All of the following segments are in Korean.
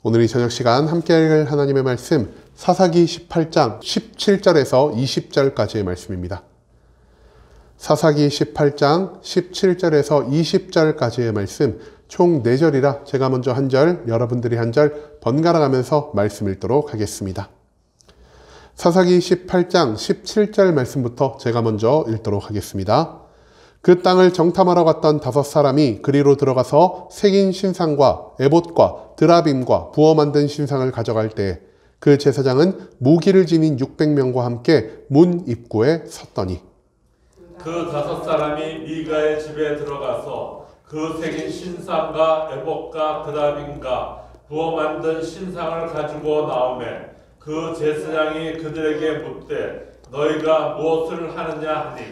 오늘 이 저녁 시간 함께 할 하나님의 말씀 사사기 18장 17절에서 20절까지의 말씀입니다. 사사기 18장 17절에서 20절까지의 말씀 총 4절이라 제가 먼저 한 절, 여러분들이 한 절 번갈아 가면서 말씀 읽도록 하겠습니다. 사사기 18장 17절 말씀부터 제가 먼저 읽도록 하겠습니다. 그 땅을 정탐하러 갔던 5사람이 그리로 들어가서 새긴 신상과 에봇과 드라빔과 부어 만든 신상을 가져갈 때 그 제사장은 무기를 지닌 600명과 함께 문 입구에 섰더니 그 5사람이 미가의 집에 들어가서 그 새긴 신상과 에봇과 드라빔과 부어 만든 신상을 가지고 나오매 그 제사장이 그들에게 묻되 너희가 무엇을 하느냐 하니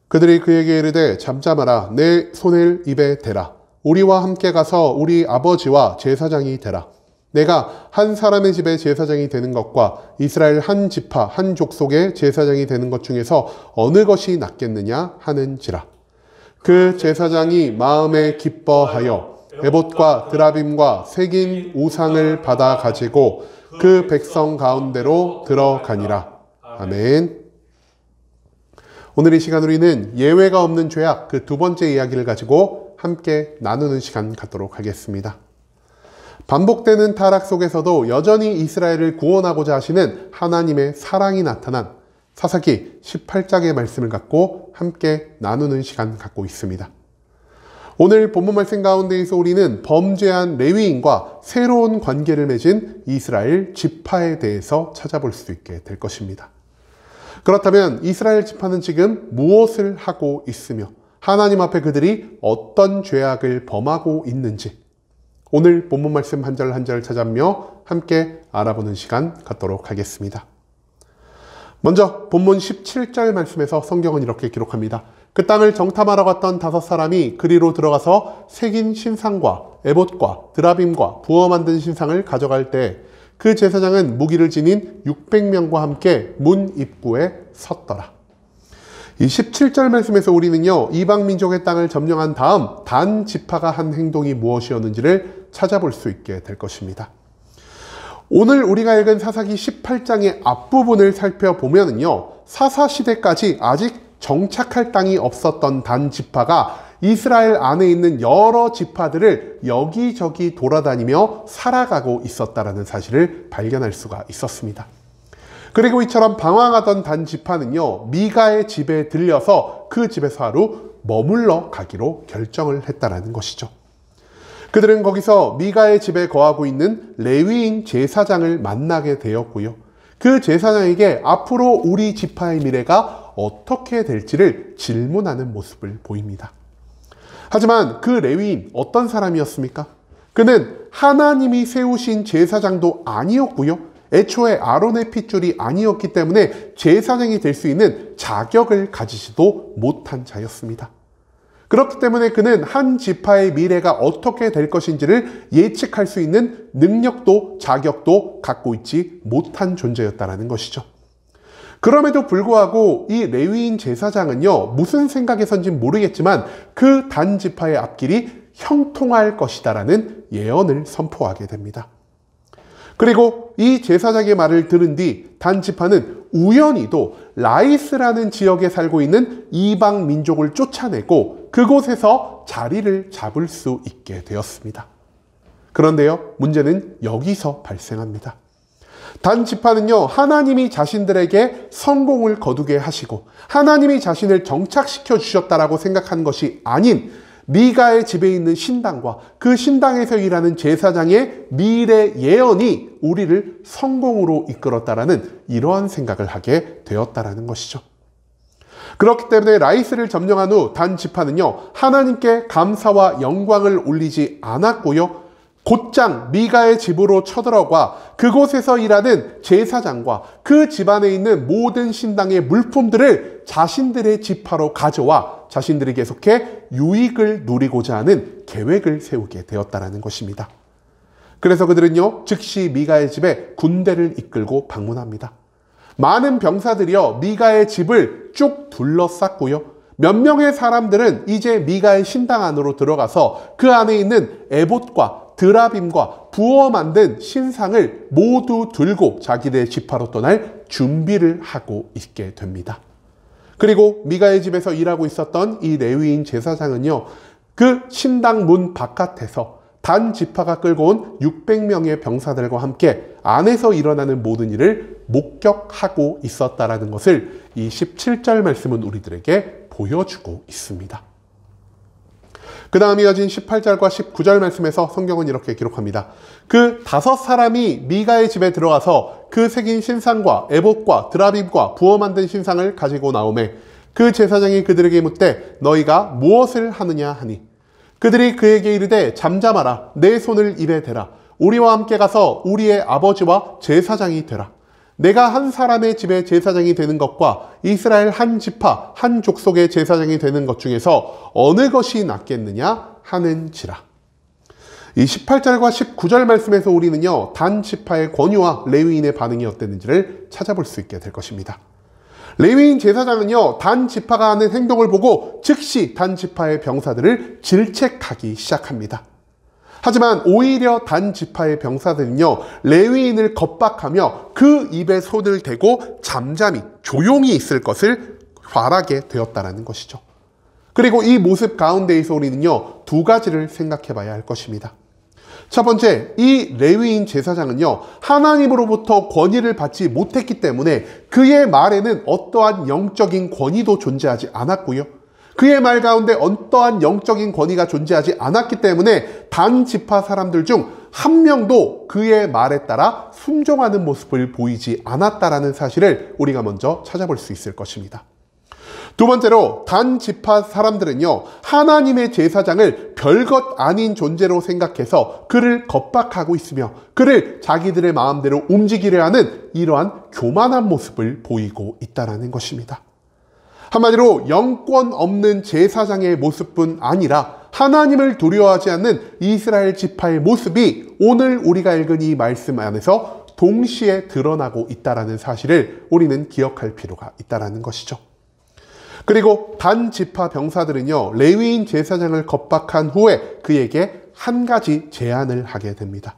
그들이 그에게 이르되 잠잠하라. 내 손을 입에 대라. 우리와 함께 가서 우리 아버지와 제사장이 되라. 내가 한 사람의 집에 제사장이 되는 것과 이스라엘 한 지파 한 족속의 제사장이 되는 것 중에서 어느 것이 낫겠느냐 하는지라. 그 제사장이 마음에 기뻐하여 에봇과 드라빔과 새긴 우상을 받아 가지고 그 백성 가운데로 들어가니라. 아멘. 오늘 이 시간 우리는 예외가 없는 죄악 그 두 번째 이야기를 가지고 함께 나누는 시간 갖도록 하겠습니다. 반복되는 타락 속에서도 여전히 이스라엘을 구원하고자 하시는 하나님의 사랑이 나타난 사사기 18장의 말씀을 갖고 함께 나누는 시간 갖고 있습니다. 오늘 본문 말씀 가운데에서 우리는 범죄한 레위인과 새로운 관계를 맺은 이스라엘 지파에 대해서 찾아볼 수 있게 될 것입니다. 그렇다면 이스라엘 지파는 지금 무엇을 하고 있으며 하나님 앞에 그들이 어떤 죄악을 범하고 있는지 오늘 본문 말씀 한 절 한 절 찾아며 함께 알아보는 시간 갖도록 하겠습니다. 먼저 본문 17절 말씀에서 성경은 이렇게 기록합니다. 그 땅을 정탐하러 갔던 5사람이 그리로 들어가서 새긴 신상과 에봇과 드라빔과 부어 만든 신상을 가져갈 때 그 제사장은 무기를 지닌 600명과 함께 문 입구에 섰더라. 이 17절 말씀에서 우리는요, 이방 민족의 땅을 점령한 다음 단 지파가 한 행동이 무엇이었는지를 찾아볼 수 있게 될 것입니다. 오늘 우리가 읽은 사사기 18장의 앞부분을 살펴보면요, 사사시대까지 아직 정착할 땅이 없었던 단 지파가 이스라엘 안에 있는 여러 지파들을 여기저기 돌아다니며 살아가고 있었다는 사실을 발견할 수가 있었습니다. 그리고 이처럼 방황하던 단 지파는요, 미가의 집에 들려서 그 집에서 하루 머물러 가기로 결정을 했다는 것이죠. 그들은 거기서 미가의 집에 거하고 있는 레위인 제사장을 만나게 되었고요. 그 제사장에게 앞으로 우리 지파의 미래가 어떻게 될지를 질문하는 모습을 보입니다. 하지만 그 레위인 어떤 사람이었습니까? 그는 하나님이 세우신 제사장도 아니었고요. 애초에 아론의 핏줄이 아니었기 때문에 제사장이 될 수 있는 자격을 가지지도 못한 자였습니다. 그렇기 때문에 그는 한 지파의 미래가 어떻게 될 것인지를 예측할 수 있는 능력도 자격도 갖고 있지 못한 존재였다는 것이죠. 그럼에도 불구하고 이 레위인 제사장은요, 무슨 생각에선지 모르겠지만 그 단 지파의 앞길이 형통할 것이다라는 예언을 선포하게 됩니다. 그리고 이 제사장의 말을 들은 뒤 단 지파는 우연히도 라이스라는 지역에 살고 있는 이방 민족을 쫓아내고 그곳에서 자리를 잡을 수 있게 되었습니다. 그런데요, 문제는 여기서 발생합니다. 단 지파는요, 하나님이 자신들에게 성공을 거두게 하시고 하나님이 자신을 정착시켜 주셨다라고 생각한 것이 아닌 미가의 집에 있는 신당과 그 신당에서 일하는 제사장의 미래 예언이 우리를 성공으로 이끌었다라는 이러한 생각을 하게 되었다라는 것이죠. 그렇기 때문에 라이스를 점령한 후 단 지파는요, 하나님께 감사와 영광을 올리지 않았고요, 곧장 미가의 집으로 쳐들어가 그곳에서 일하는 제사장과 그 집안에 있는 모든 신당의 물품들을 자신들의 지파로 가져와 자신들이 계속해 유익을 누리고자 하는 계획을 세우게 되었다는 것입니다. 그래서 그들은요, 즉시 미가의 집에 군대를 이끌고 방문합니다. 많은 병사들이요, 미가의 집을 쭉 둘러쌌고요, 몇 명의 사람들은 이제 미가의 신당 안으로 들어가서 그 안에 있는 에봇과 드라빔과 부어 만든 신상을 모두 들고 자기네 지파로 떠날 준비를 하고 있게 됩니다. 그리고 미가의 집에서 일하고 있었던 이 레위인 제사장은요, 그 신당 문 바깥에서 단 지파가 끌고 온 600명의 병사들과 함께 안에서 일어나는 모든 일을 목격하고 있었다라는 것을 이 17절 말씀은 우리들에게 보여주고 있습니다. 그 다음 이어진 18절과 19절 말씀에서 성경은 이렇게 기록합니다. 그 5사람이 미가의 집에 들어가서 그 새긴 신상과 에봇과 드라빔과 부어 만든 신상을 가지고 나오매 그 제사장이 그들에게 묻되 너희가 무엇을 하느냐 하니 그들이 그에게 이르되 잠잠하라 내 손을 입에 대라 우리와 함께 가서 우리의 아버지와 제사장이 되라. 내가 한 사람의 집에 제사장이 되는 것과 이스라엘 한 지파 한 족속의 제사장이 되는 것 중에서 어느 것이 낫겠느냐 하는지라. 이 18절과 19절 말씀에서 우리는요, 단 지파의 권유와 레위인의 반응이 어땠는지를 찾아볼 수 있게 될 것입니다. 레위인 제사장은요, 단 지파가 하는 행동을 보고 즉시 단 지파의 병사들을 질책하기 시작합니다. 하지만 오히려 단 지파의 병사들은요, 레위인을 겁박하며 그 입에 손을 대고 잠잠히 조용히 있을 것을 바라게 되었다는 것이죠. 그리고 이 모습 가운데에서 우리는요, 두 가지를 생각해 봐야 할 것입니다. 첫 번째, 이 레위인 제사장은요, 하나님으로부터 권위를 받지 못했기 때문에 그의 말에는 어떠한 영적인 권위도 존재하지 않았고요. 그의 말 가운데 어떠한 영적인 권위가 존재하지 않았기 때문에 단 지파 사람들 중 한 명도 그의 말에 따라 순종하는 모습을 보이지 않았다라는 사실을 우리가 먼저 찾아볼 수 있을 것입니다. 두 번째로 단 지파 사람들은요, 하나님의 제사장을 별것 아닌 존재로 생각해서 그를 겁박하고 있으며 그를 자기들의 마음대로 움직이려 하는 이러한 교만한 모습을 보이고 있다는 것입니다. 한마디로 영권 없는 제사장의 모습뿐 아니라 하나님을 두려워하지 않는 이스라엘 지파의 모습이 오늘 우리가 읽은 이 말씀 안에서 동시에 드러나고 있다는 사실을 우리는 기억할 필요가 있다는 것이죠. 그리고 단 지파 병사들은요, 레위인 제사장을 겁박한 후에 그에게 한 가지 제안을 하게 됩니다.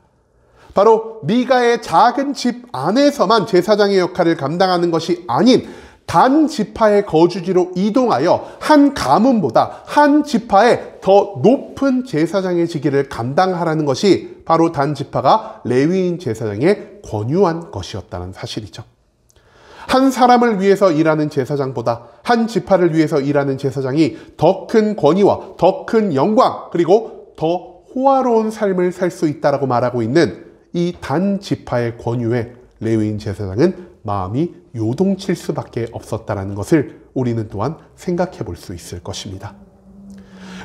바로 미가의 작은 집 안에서만 제사장의 역할을 감당하는 것이 아닌 단 지파의 거주지로 이동하여 한 가문보다 한 지파의 더 높은 제사장의 직위를 감당하라는 것이 바로 단 지파가 레위인 제사장에 권유한 것이었다는 사실이죠. 한 사람을 위해서 일하는 제사장보다 한 지파를 위해서 일하는 제사장이 더 큰 권위와 더 큰 영광 그리고 더 호화로운 삶을 살 수 있다라고 말하고 있는 이 단 지파의 권유에 레위인 제사장은 마음이 요동칠 수밖에 없었다는 것을 우리는 또한 생각해 볼 수 있을 것입니다.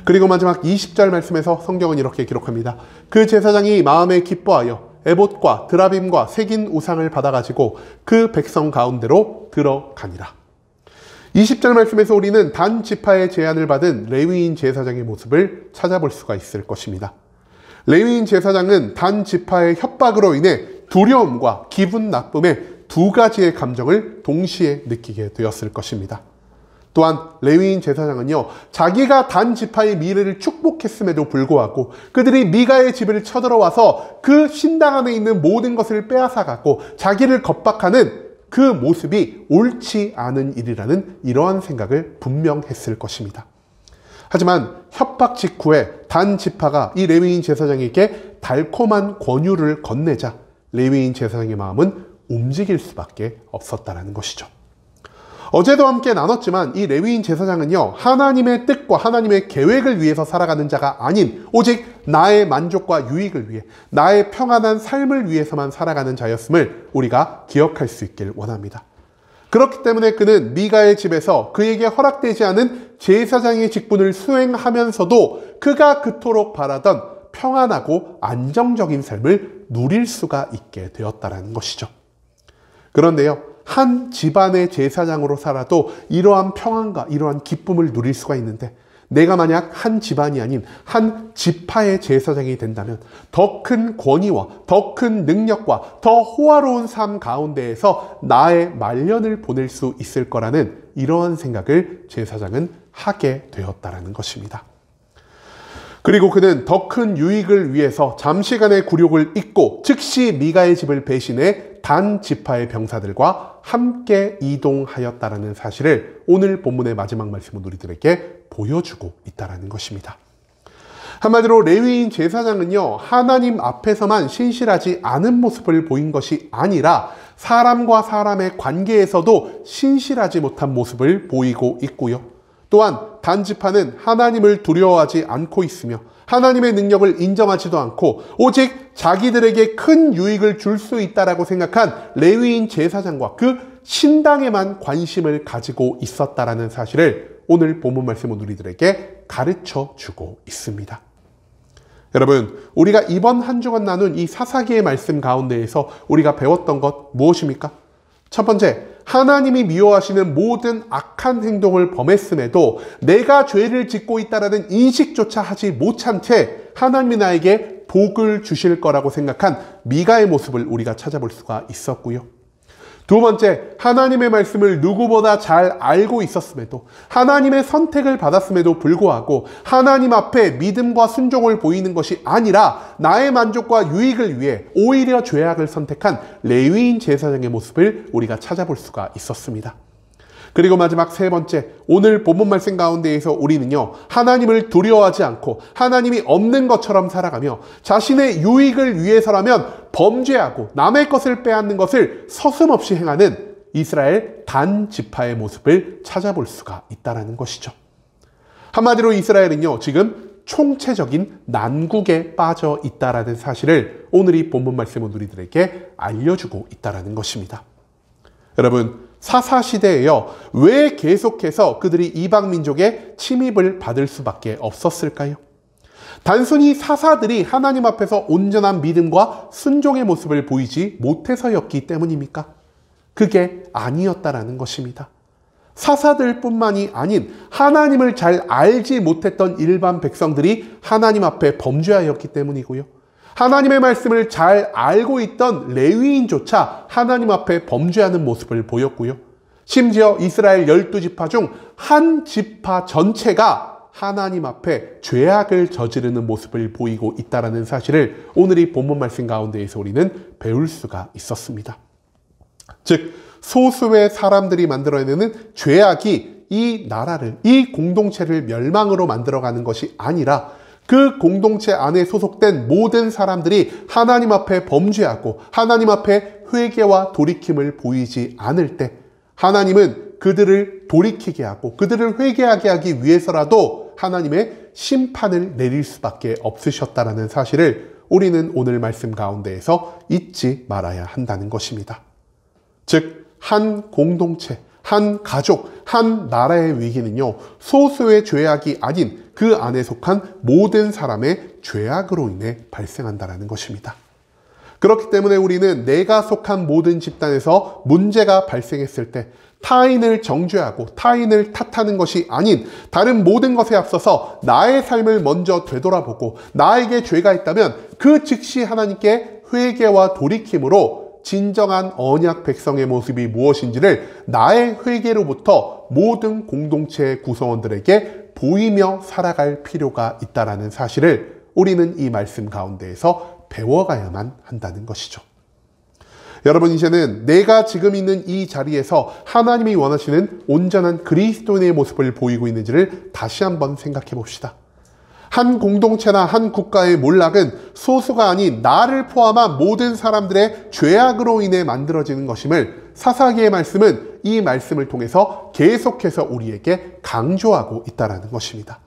그리고 마지막 20절 말씀에서 성경은 이렇게 기록합니다. 그 제사장이 마음에 기뻐하여 에봇과 드라빔과 새긴 우상을 받아가지고 그 백성 가운데로 들어가니라. 20절 말씀에서 우리는 단 지파의 제안을 받은 레위인 제사장의 모습을 찾아볼 수가 있을 것입니다. 레위인 제사장은 단 지파의 협박으로 인해 두려움과 기분 나쁨의 두 가지의 감정을 동시에 느끼게 되었을 것입니다. 또한 레위인 제사장은요, 자기가 단 지파의 미래를 축복했음에도 불구하고 그들이 미가의 집을 쳐들어와서 그 신당 안에 있는 모든 것을 빼앗아가고 자기를 겁박하는 그 모습이 옳지 않은 일이라는 이러한 생각을 분명했을 것입니다. 하지만 협박 직후에 단 지파가 이 레위인 제사장에게 달콤한 권유를 건네자 레위인 제사장의 마음은 움직일 수밖에 없었다는 것이죠. 어제도 함께 나눴지만 이 레위인 제사장은요, 하나님의 뜻과 하나님의 계획을 위해서 살아가는 자가 아닌 오직 나의 만족과 유익을 위해 나의 평안한 삶을 위해서만 살아가는 자였음을 우리가 기억할 수 있길 원합니다. 그렇기 때문에 그는 미가의 집에서 그에게 허락되지 않은 제사장의 직분을 수행하면서도 그가 그토록 바라던 평안하고 안정적인 삶을 누릴 수가 있게 되었다는 것이죠. 그런데요, 한 집안의 제사장으로 살아도 이러한 평안과 이러한 기쁨을 누릴 수가 있는데 내가 만약 한 집안이 아닌 한 지파의 제사장이 된다면 더 큰 권위와 더 큰 능력과 더 호화로운 삶 가운데에서 나의 말년을 보낼 수 있을 거라는 이러한 생각을 제사장은 하게 되었다는 것입니다. 그리고 그는 더 큰 유익을 위해서 잠시간의 굴욕을 잊고 즉시 미가의 집을 배신해 단 지파의 병사들과 함께 이동하였다라는 사실을 오늘 본문의 마지막 말씀은 우리들에게 보여주고 있다는 것입니다. 한마디로 레위인 제사장은요, 하나님 앞에서만 신실하지 않은 모습을 보인 것이 아니라 사람과 사람의 관계에서도 신실하지 못한 모습을 보이고 있고요. 또한 단지파는 하나님을 두려워하지 않고 있으며 하나님의 능력을 인정하지도 않고 오직 자기들에게 큰 유익을 줄 수 있다라고 생각한 레위인 제사장과 그 신당에만 관심을 가지고 있었다라는 사실을 오늘 본문 말씀은 우리들에게 가르쳐 주고 있습니다. 여러분, 우리가 이번 한 주간 나눈 이 사사기의 말씀 가운데에서 우리가 배웠던 것 무엇입니까? 첫 번째, 하나님이 미워하시는 모든 악한 행동을 범했음에도 내가 죄를 짓고 있다라는 인식조차 하지 못한 채 하나님이 나에게 복을 주실 거라고 생각한 미가의 모습을 우리가 찾아볼 수가 있었고요. 두 번째, 하나님의 말씀을 누구보다 잘 알고 있었음에도 하나님의 선택을 받았음에도 불구하고 하나님 앞에 믿음과 순종을 보이는 것이 아니라 나의 만족과 유익을 위해 오히려 죄악을 선택한 레위인 제사장의 모습을 우리가 찾아볼 수가 있었습니다. 그리고 마지막 세 번째, 오늘 본문 말씀 가운데에서 우리는요, 하나님을 두려워하지 않고 하나님이 없는 것처럼 살아가며 자신의 유익을 위해서라면 범죄하고 남의 것을 빼앗는 것을 서슴없이 행하는 이스라엘 단 지파의 모습을 찾아볼 수가 있다는 것이죠. 한마디로 이스라엘은요, 지금 총체적인 난국에 빠져 있다는 사실을 오늘 이 본문 말씀은 우리들에게 알려주고 있다는 것입니다. 여러분, 사사시대에요, 왜 계속해서 그들이 이방민족의 침입을 받을 수밖에 없었을까요? 단순히 사사들이 하나님 앞에서 온전한 믿음과 순종의 모습을 보이지 못해서였기 때문입니까? 그게 아니었다라는 것입니다. 사사들뿐만이 아닌 하나님을 잘 알지 못했던 일반 백성들이 하나님 앞에 범죄하였기 때문이고요. 하나님의 말씀을 잘 알고 있던 레위인조차 하나님 앞에 범죄하는 모습을 보였고요. 심지어 이스라엘 12지파 중 한 지파 전체가 하나님 앞에 죄악을 저지르는 모습을 보이고 있다는 사실을 오늘 이 본문 말씀 가운데에서 우리는 배울 수가 있었습니다. 즉, 소수의 사람들이 만들어내는 죄악이 이 나라를, 이 공동체를 멸망으로 만들어가는 것이 아니라 그 공동체 안에 소속된 모든 사람들이 하나님 앞에 범죄하고 하나님 앞에 회개와 돌이킴을 보이지 않을 때 하나님은 그들을 돌이키게 하고 그들을 회개하게 하기 위해서라도 하나님의 심판을 내릴 수밖에 없으셨다는 사실을 우리는 오늘 말씀 가운데에서 잊지 말아야 한다는 것입니다. 즉, 한 공동체, 한 가족, 한 나라의 위기는요, 소수의 죄악이 아닌 그 안에 속한 모든 사람의 죄악으로 인해 발생한다는 것입니다. 그렇기 때문에 우리는 내가 속한 모든 집단에서 문제가 발생했을 때 타인을 정죄하고 타인을 탓하는 것이 아닌 다른 모든 것에 앞서서 나의 삶을 먼저 되돌아보고 나에게 죄가 있다면 그 즉시 하나님께 회개와 돌이킴으로 진정한 언약 백성의 모습이 무엇인지를 나의 회개로부터 모든 공동체의 구성원들에게 보이며 살아갈 필요가 있다는 사실을 우리는 이 말씀 가운데에서 배워가야만 한다는 것이죠. 여러분, 이제는 내가 지금 있는 이 자리에서 하나님이 원하시는 온전한 그리스도인의 모습을 보이고 있는지를 다시 한번 생각해 봅시다. 한 공동체나 한 국가의 몰락은 소수가 아닌 나를 포함한 모든 사람들의 죄악으로 인해 만들어지는 것임을 사사기의 말씀은 이 말씀을 통해서 계속해서 우리에게 강조하고 있다는 것입니다.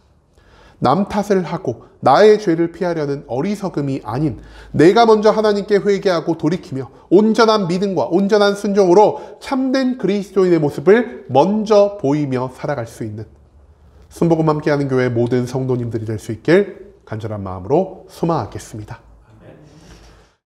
남 탓을 하고 나의 죄를 피하려는 어리석음이 아닌 내가 먼저 하나님께 회개하고 돌이키며 온전한 믿음과 온전한 순종으로 참된 그리스도인의 모습을 먼저 보이며 살아갈 수 있는 순복음 함께하는 교회 모든 성도님들이 될 수 있길 간절한 마음으로 소망하겠습니다.